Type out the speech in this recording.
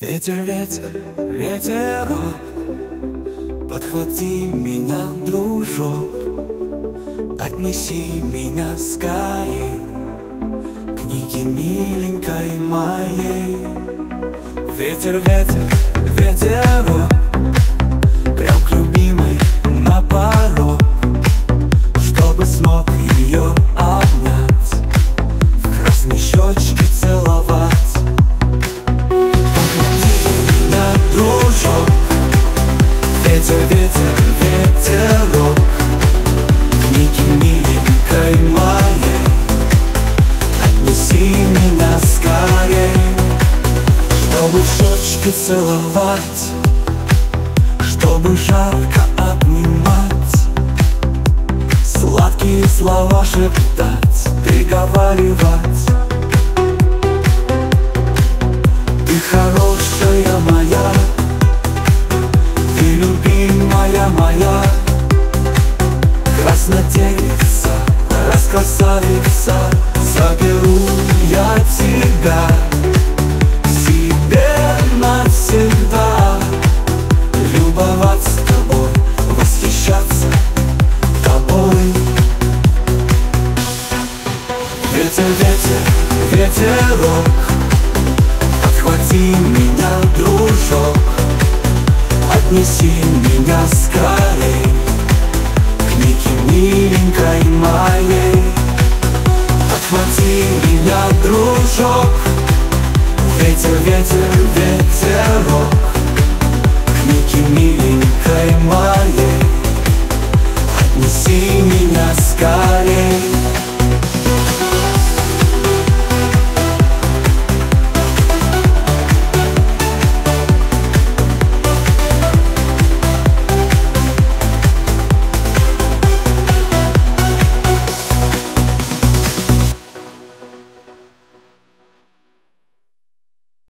Ветер, ветер, ветерок, подхвати меня, дружок, отнеси меня скорей к Нике миленькой моей. Ветер, ветер, ветерок, прям к любимой на порог, чтобы смог ее обнять, в красные щечки целовать. Ветер, ветер, ветерок, к Нике миленькой моей, отнеси меня скорей, чтобы в щечки целовать, чтобы жарко обнимать, сладкие слова шептать, приговаривать. Ты хорошая моя, ты любимая моя, краснотелица, раскрасавица, заберу я тебя к себе навсегда, любоваться тобой, восхищаться тобой. Ветер, ветер, ветерок, подхвати меня, дружок, отнеси меня скорей к Нике миленькой моей. Отхвати меня, дружок, ветер, ветер, ветерок, к Нике миленькой моей.